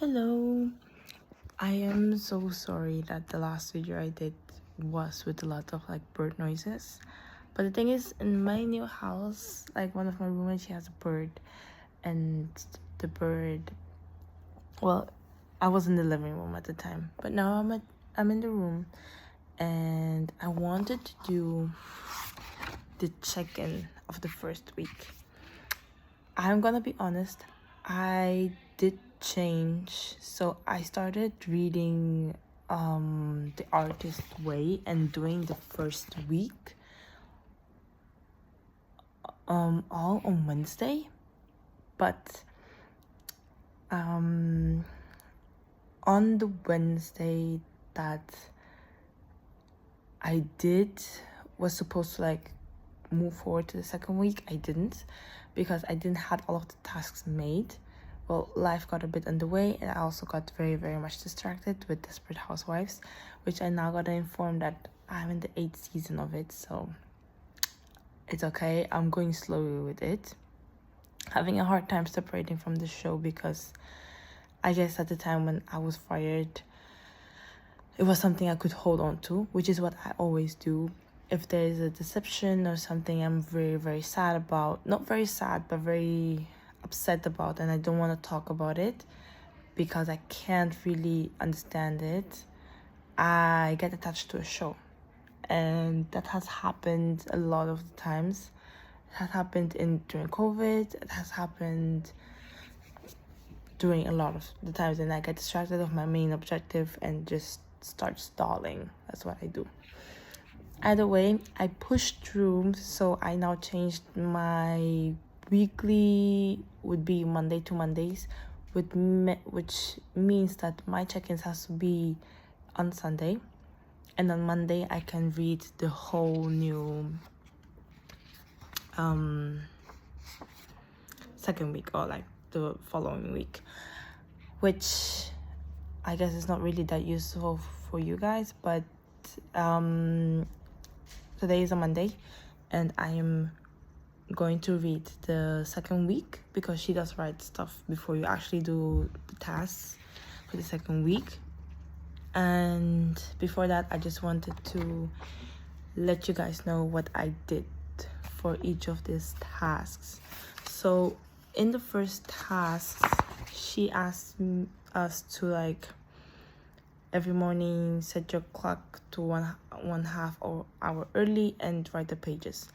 Hello. I am so sorry that the last video I did was with a lot of bird noises. But the thing is, in my new house, one of my roommates, she has a bird, and the bird, well, I was in the living room at the time, but now I'm in the room, and I wanted to do the check-in of the first week. I'm gonna be honest, I did change. So I started reading The Artist Way and doing the first week all on Wednesday. But on the Wednesday that I was supposed to move forward to the second week, I didn't, because I didn't have all of the tasks made. Well, life got a bit underway, and I also got very, very much distracted with Desperate Housewives, which I now got informed that I'm in the 8th season of it, so it's okay. I'm going slowly with it. Having a hard time separating from the show because I guess at the time when I was fired, it was something I could hold on to, which is what I always do. If there is a deception or something I'm very, very sad about, not very sad, but very upset about, and I don't want to talk about it because I can't really understand it, I get attached to a show. And that has happened a lot of the times. It has happened during COVID. It has happened during a lot of the times, and I get distracted of my main objective and just start stalling. That's what I do. Either way, I pushed through, so I now changed my weekly would be Monday to Mondays, which means that my check-ins has to be on Sunday, and on Monday I can read the whole new second week, or the following week, which I guess is not really that useful for you guys, but today is a Monday, and I am going to read the second week because she does write stuff before you actually do the tasks for the second week. And before that, I just wanted to let you guys know what I did for each of these tasks. So in the first task, she asked us to every morning set your clock to one half hour early and write the pages.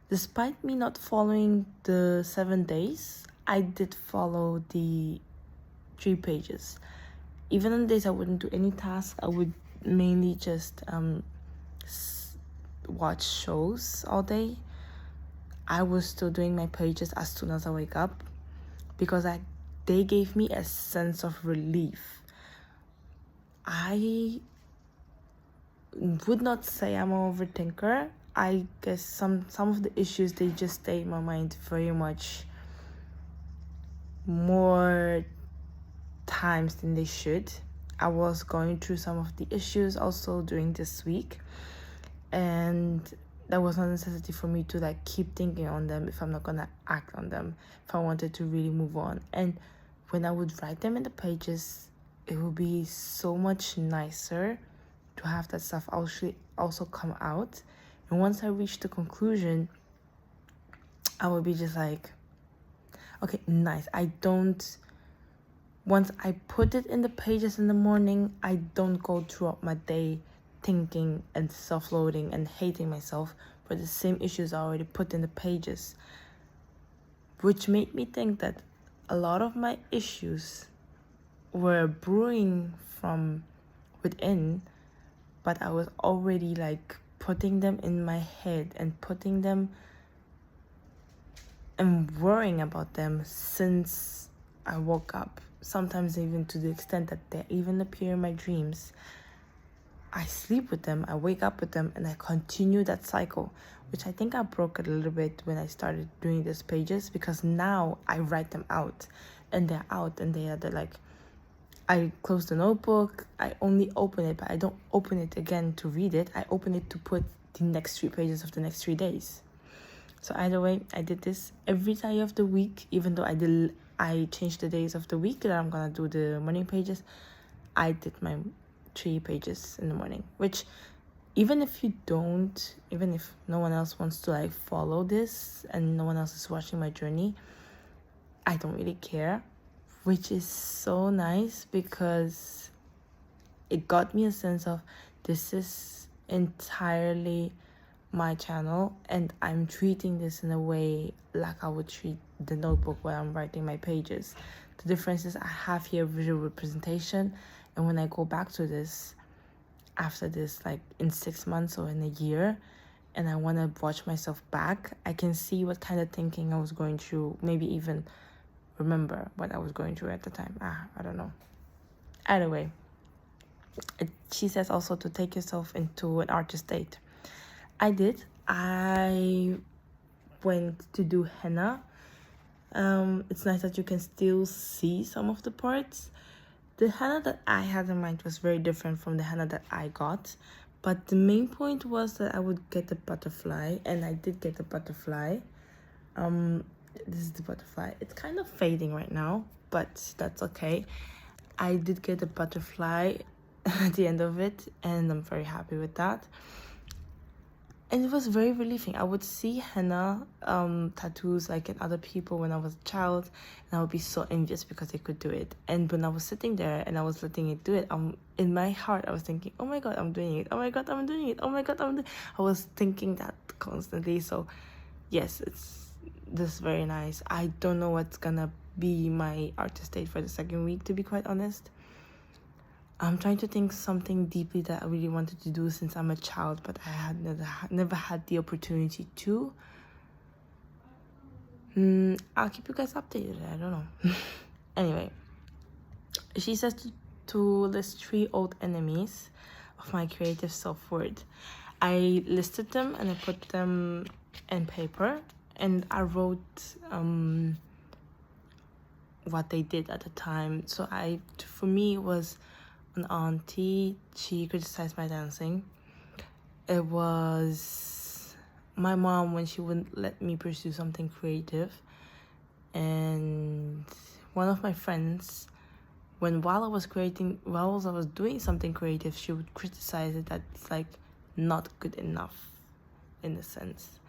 Despite me not following the 7 days, I did follow the 3 pages. Even on days I wouldn't do any task, I would mainly just watch shows all day. I was still doing my pages as soon as I wake up because they gave me a sense of relief. I would not say I'm an overthinker. I guess some of the issues, they just stay in my mind very much more times than they should. I was going through some of the issues also during this week, and there was no necessity for me to keep thinking on them if I'm not gonna act on them, if I wanted to really move on. And when I would write them in the pages, it would be so much nicer to have that stuff actually also come out. And once I reached the conclusion, I would be just okay, nice. Once I put it in the pages in the morning, I don't go throughout my day thinking and self-loathing and hating myself for the same issues I already put in the pages, which made me think that a lot of my issues were brewing from within, but I was already putting them in my head and putting them and worrying about them since I woke up. Sometimes even to the extent that they even appear in my dreams. I sleep with them, I wake up with them, and I continue that cycle, which I think I broke it a little bit when I started doing these pages, because now I write them out, and they're out, and they're I close the notebook, I only open it, but I don't open it again to read it. I open it to put the next 3 pages of the next 3 days. So either way, I did this every day of the week, even though I did I changed the days of the week that I'm gonna do the morning pages. I did my 3 pages in the morning, which even if no one else wants to like follow this and no one else is watching my journey, I don't really care, which is so nice because it got me a sense of this is entirely my channel and I'm treating this in a way like I would treat the notebook where I'm writing my pages. The difference is I have here visual representation, and when I go back to this after this, like in 6 months or in a year, and I want to watch myself back, I can see what kind of thinking I was going through, maybe even remember what I was going through at the time. I don't know. Either way, she says also to take yourself into an artist state. I did. I went to do henna. It's nice that you can still see some of the parts. The henna that I had in mind was very different from the henna that I got, but the main point was that I would get a butterfly, and I did get a butterfly. This is the butterfly. It's kind of fading right now, but that's okay. I did get a butterfly at the end of it, and I'm very happy with that. And it was very relieving. I would see henna tattoos like in other people when I was a child, and I would be so envious because they could do it. And when I was sitting there and I was letting it do it, in my heart I was thinking, oh my god, I'm doing it. Oh my god, I'm doing it. Oh my god, I was thinking that constantly. So yes, it's just very nice. I don't know what's gonna be my artist state for the second week, to be quite honest. I'm trying to think something deeply that I really wanted to do since I'm a child, but I had never had the opportunity to. I'll keep you guys updated. I don't know. Anyway, she says to list 3 old enemies of my creative self-worth. I listed them and I put them in paper, and I wrote what they did at the time. So for me, it was an auntie. She criticized my dancing. It was my mom when she wouldn't let me pursue something creative, and one of my friends while I was doing something creative, she would criticize it that it's like not good enough in a sense.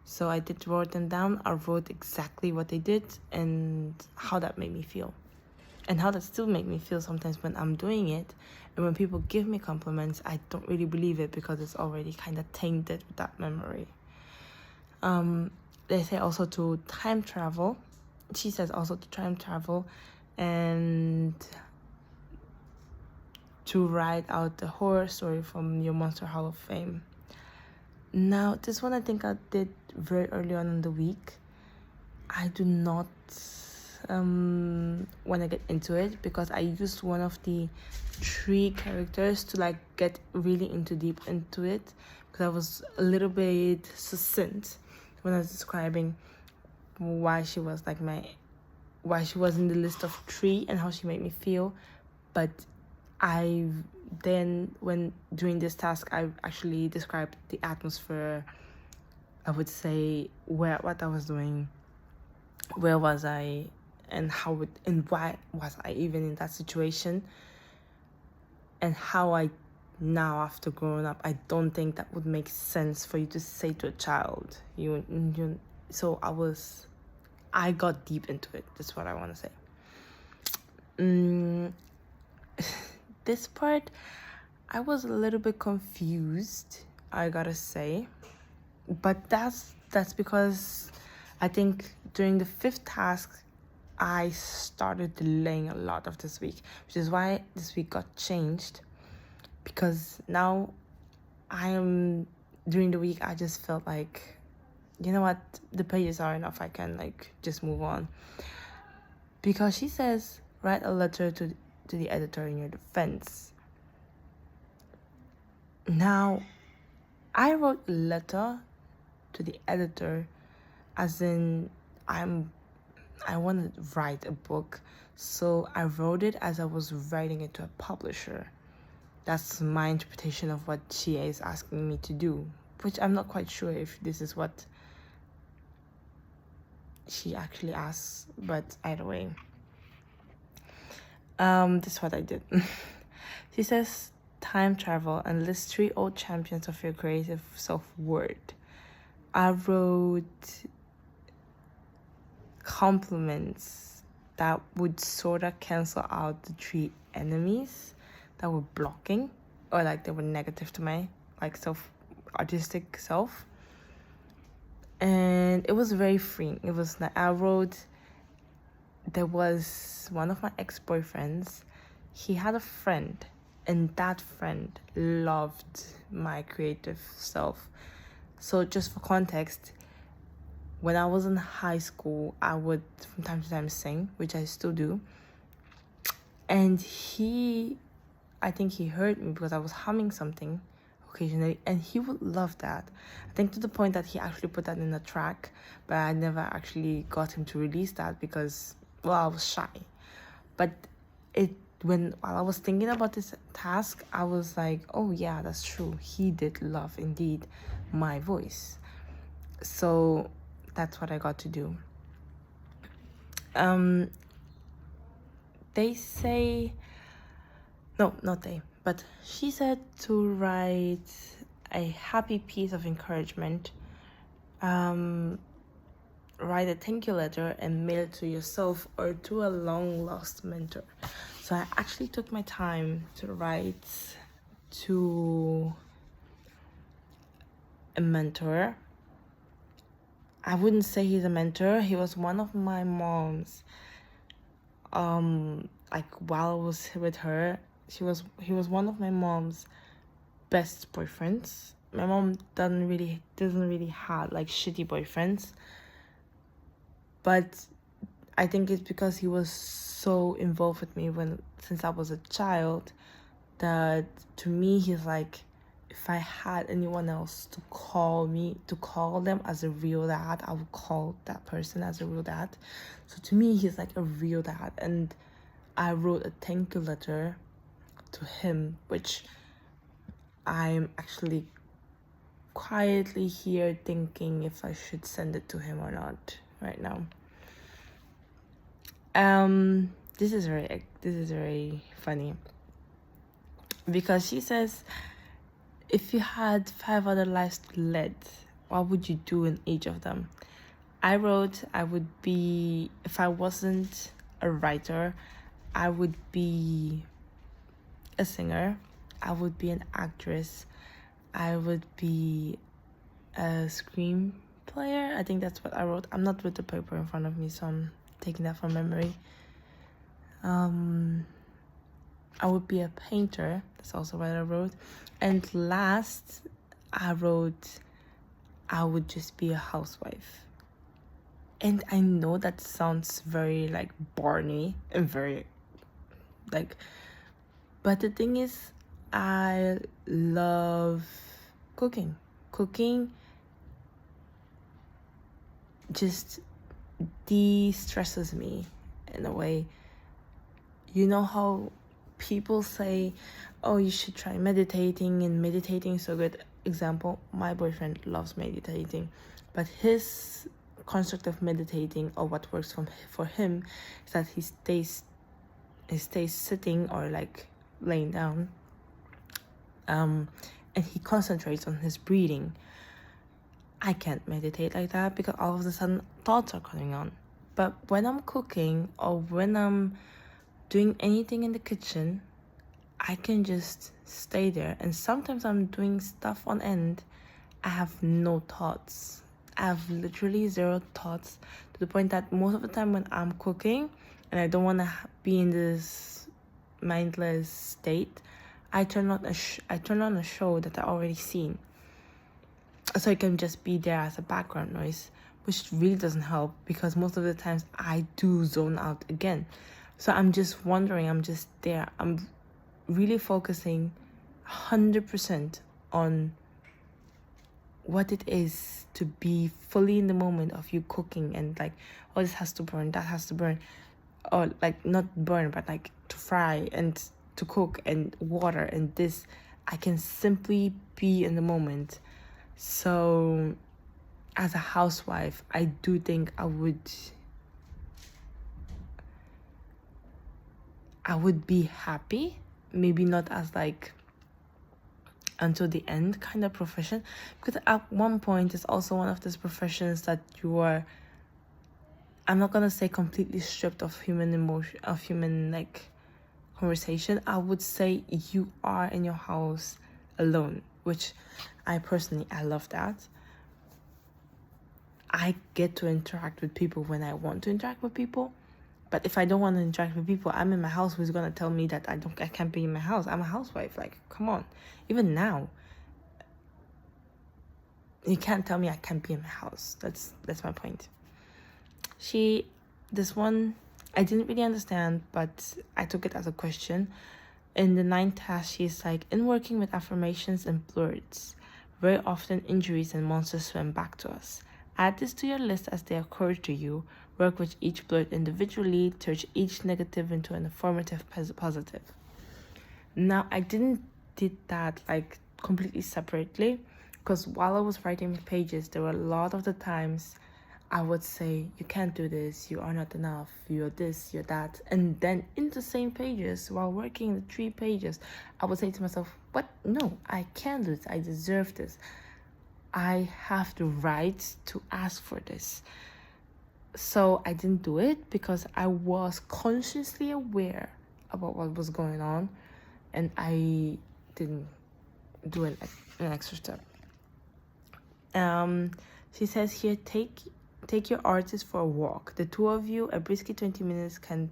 So I did write them down. I wrote exactly what they did and how that made me feel. And how that still make me feel sometimes when I'm doing it. And when people give me compliments, I don't really believe it because it's already kind of tainted with that memory. They say also to time travel. She says also to time travel and to write out the horror story from your Monster Hall of Fame. Now, this one I think I did very early on in the week. I do not want to get into it because I used one of the 3 characters to like get really deep into it, because I was a little bit succinct when I was describing why she was in the list of 3 and how she made me feel. But when doing this task, I actually described the atmosphere. I would say what I was doing, where was I, and why was I even in that situation, and how I now, after growing up, I don't think that would make sense for you to say to a child. So I got deep into it. That's what I want to say. This part, I was a little bit confused, I gotta say, but that's because I think during the 5th task, I started delaying a lot of this week, which is why this week got changed, because now during the week, I just felt like, you know what, the pages are enough, I can like just move on. Because she says, write a letter to the editor in your defense. Now, I wrote a letter to the editor as in I want to write a book, so I wrote it as I was writing it to a publisher. That's my interpretation of what she is asking me to do, which I'm not quite sure if this is what she actually asks, but either way, this is what I did. She says time travel and list 3 old champions of your creative self-word. I wrote compliments that would sort of cancel out the 3 enemies that were blocking, or like they were negative to my like artistic self. And it was very freeing. It was like I wrote, there was one of my ex-boyfriends, he had a friend, and that friend loved my creative self. So just for context, when I was in high school, I would from time to time sing, which I still do. And I think he heard me because I was humming something occasionally, and he would love that. I think to the point that he actually put that in a track, but I never actually got him to release that because, well, I was shy. But while I was thinking about this task, I was like, oh yeah, that's true. He did love indeed my voice. So that's what I got to do. They say, no, not they, but she said to write a happy piece of encouragement, write a thank you letter and mail it to yourself or to a long lost mentor. So I actually took my time to write to a mentor. I wouldn't say he's a mentor. He was one of my mom's. Like while I was with her, he was one of my mom's best boyfriends. My mom doesn't really have like shitty boyfriends, but I think it's because he was so involved with me since I was a child, that to me he's like, if I had anyone else to call them as a real dad, I would call that person as a real dad. So to me, he's like a real dad. And I wrote a thank you letter to him, which I'm actually quietly here thinking if I should send it to him or not right now. This is very funny, because she says, if you had 5 other lives to lead, what would you do in each of them? I wrote, if I wasn't a writer, I would be a singer, I would be an actress, I would be a screenplayer. I think that's what I wrote. I'm not with the paper in front of me, so I'm taking that from memory. I would be a painter. That's also what I wrote. And last, I wrote, I would just be a housewife. And I know that sounds very like Barney and very like, but the thing is, I love cooking. Cooking just de-stresses me in a way. You know how people say, oh, you should try meditating, and meditating is so good. Example, my boyfriend loves meditating, but his construct of meditating, or what works for him, is that he stays sitting or like laying down, and he concentrates on his breathing. I can't meditate like that because all of a sudden thoughts are coming on. But when I'm cooking or when I'm doing anything in the kitchen, I can just stay there. And sometimes I'm doing stuff on end, I have no thoughts. I have literally 0 thoughts, to the point that most of the time when I'm cooking and I don't want to be in this mindless state, I turn on a show that I already seen, so it can just be there as a background noise, which really doesn't help because most of the times I do zone out again. So I'm just wondering, I'm just there, I'm really focusing 100% on what it is to be fully in the moment of you cooking, and like, oh, this has to burn, that has to burn, or like not burn, but like to fry and to cook and water and this. I can simply be in the moment. So as a housewife, I do think I would be happy, maybe not as like until the end kind of profession, because at one point it's also one of those professions that you are, I'm not gonna say completely stripped of human emotion, of human like conversation. I would say you are in your house alone, which I personally, I love that. I get to interact with people when I want to interact with people. But if I don't want to interact with people, I'm in my house. Who's gonna tell me that I can't be in my house? I'm a housewife. Like, come on. Even now, you can't tell me I can't be in my house. That's my point. This one, I didn't really understand, but I took it as a question. In the 9th task, she's like, in working with affirmations and blurs, very often injuries and monsters swim back to us. Add this to your list as they occur to you. Work with each blur individually, turn each negative into an affirmative positive. Now, I didn't did that like completely separately, because while I was writing the pages, there were a lot of the times I would say, you can't do this, you are not enough, you're this, you're that. And then in the same pages, while working the 3 pages, I would say to myself, what? No, I can't do this. I deserve this. I have the right to ask for this. So I didn't do it because I was consciously aware about what was going on, and I didn't do an extra step. She says here, take your artist for a walk. The 2 of you, a brisk 20 minutes can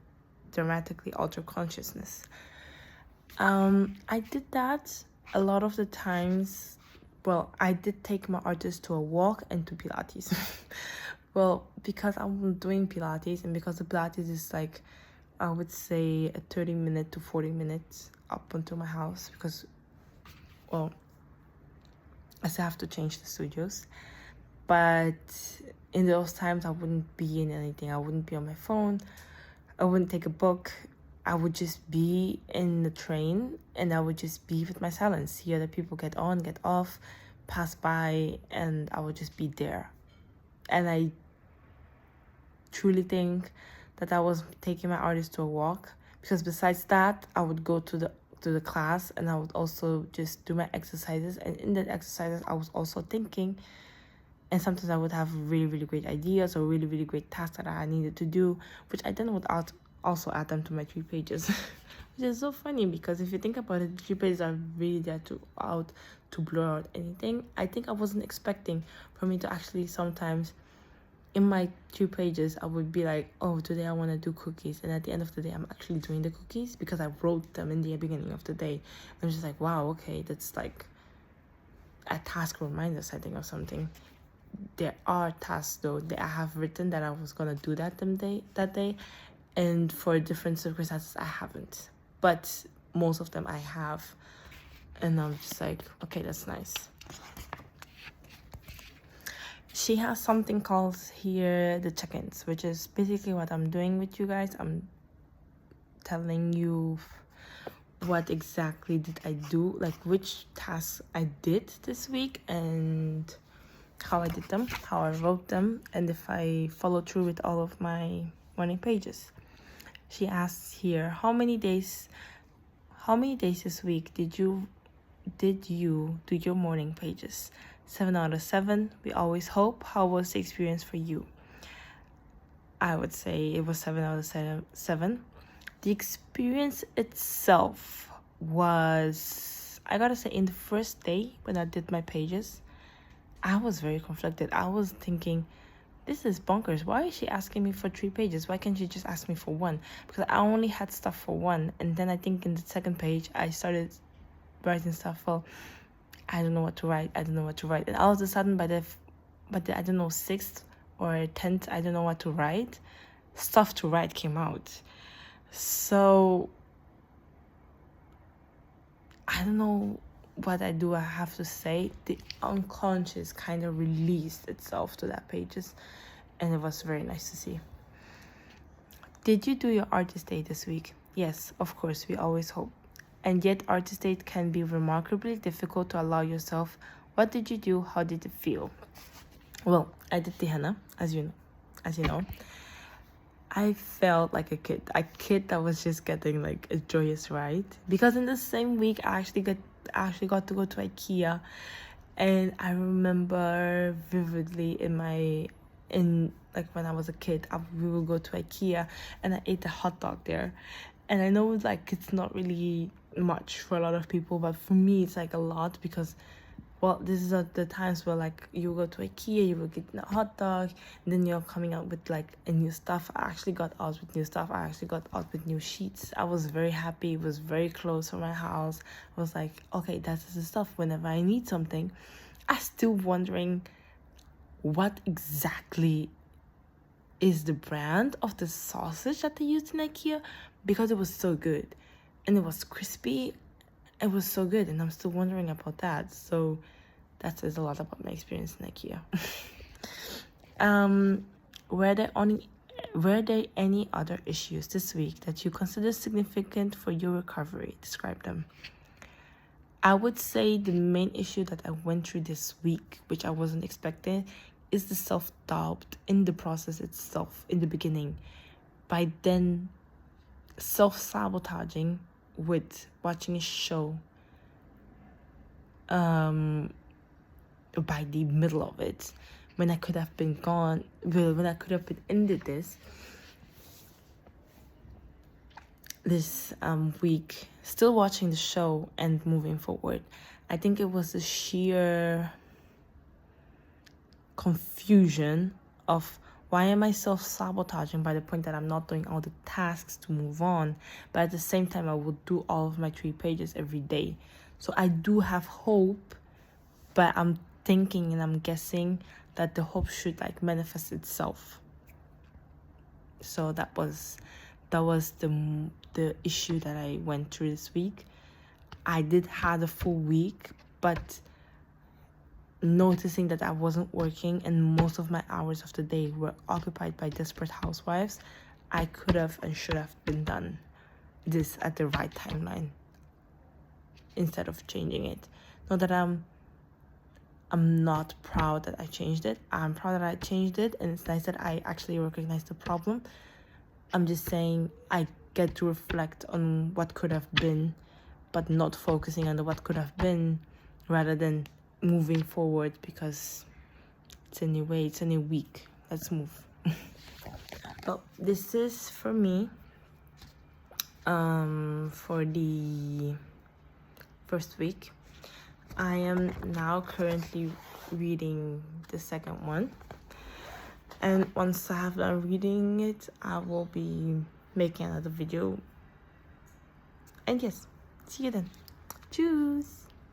dramatically alter consciousness. I did that a lot of the times. Well, I did take my artist to a walk and to Pilates. Well, because I'm doing Pilates, and because the Pilates is like, I would say a 30-minute to 40 minutes up until my house, because, well, I still have to change the studios. But in those times, I wouldn't be in anything. I wouldn't be on my phone. I wouldn't take a book. I would just be in the train, and I would just be with my silence. See other people get on, get off, pass by, and I would just be there. And I truly think that I was taking my artist to a walk, because besides that, I would go to the class, and I would also just do my exercises. And in that exercises, I was also thinking. And sometimes I would have really, really great ideas or really, really great tasks that I needed to do, which I then would also add them to my 3 pages. Which is so funny, because if you think about it, 3 pages are really there to blur out anything. I think I wasn't expecting for me to actually sometimes, in my 2 pages, I would be like, oh, today I want to do cookies. And at the end of the day, I'm actually doing the cookies because I wrote them in the beginning of the day. I'm just like, wow, okay, that's like a task reminder setting or something. There are tasks though that I have written that I was gonna do that day, and for different circumstances I haven't. But most of them I have, and I'm just like, okay, that's nice. She has something called here the check-ins, which is basically what I'm doing with you guys. I'm telling you what exactly did I do, like which tasks I did this week, and how I did them, how I wrote them, and if I follow through with all of my morning pages. She asks here, how many days this week did you do your morning pages? 7 out of 7. We always hope. How was the experience for you? I would say it was 7 out of 7. The experience itself was, I gotta say, in the first day when I did my pages, I was very conflicted. I was thinking, this is bonkers. Why is she asking me for 3 pages? Why can't she just ask me for 1? Because I only had stuff for 1. And then I think in the 2nd page, I started writing stuff. Well, I don't know what to write. And all of a sudden, by the I don't know, 6th or 10th, I don't know what to write. Stuff to write came out. So, I don't know what I have to say. The unconscious kind of released itself to that pages, and it was very nice to see. Did you do your artist day this week? Yes, of course, we always hope. And yet artist day can be remarkably difficult to allow yourself. What did you do? How did it feel? Well, I did the henna, as you know. I felt like a kid that was just getting like a joyous ride, because in the same week I actually got to go to IKEA, and I remember vividly in like when I was a kid, we would go to IKEA and I ate a hot dog there, and I know like it's not really much for a lot of people, but for me it's like a lot, because well, this is the times where like you go to IKEA, you will get a hot dog, and then you're coming out with like a new stuff. I actually got out with new stuff. I actually got out with new sheets. I was very happy. It was very close from my house. I was like, okay, that's the stuff. Whenever I need something, I'm still wondering what exactly is the brand of the sausage that they used in IKEA, because it was so good and it was crispy. It was so good, and I'm still wondering about that. So that says a lot about my experience in IKEA. Were there any other issues this week that you consider significant for your recovery? Describe them. I would say the main issue that I went through this week, which I wasn't expecting, is the self-doubt in the process itself in the beginning. By then self-sabotaging with watching a show by the middle of it, when I could have been gone, when I could have been ended this week, still watching the show and moving forward. I think it was the sheer confusion of why am I self-sabotaging by the point that I'm not doing all the tasks to move on, but at the same time I will do all of my 3 pages every day. So I do have hope, but I'm thinking and I'm guessing that the hope should like manifest itself. So that was the issue that I went through this week. I did have a full week, but noticing that I wasn't working and most of my hours of the day were occupied by Desperate Housewives, I could have and should have been done this at the right timeline instead of changing it. Not that I'm not proud that I changed it. I'm proud that I changed it, and it's nice that I actually recognize the problem. I'm just saying I get to reflect on what could have been, but not focusing on the what could have been, rather than moving forward, because it's a new way, it's a new week. Let's move. Well, this is for me for the first week. I am now currently reading the second one, and once I have done reading it, I will be making another video. And yes, see you then. Tschüss.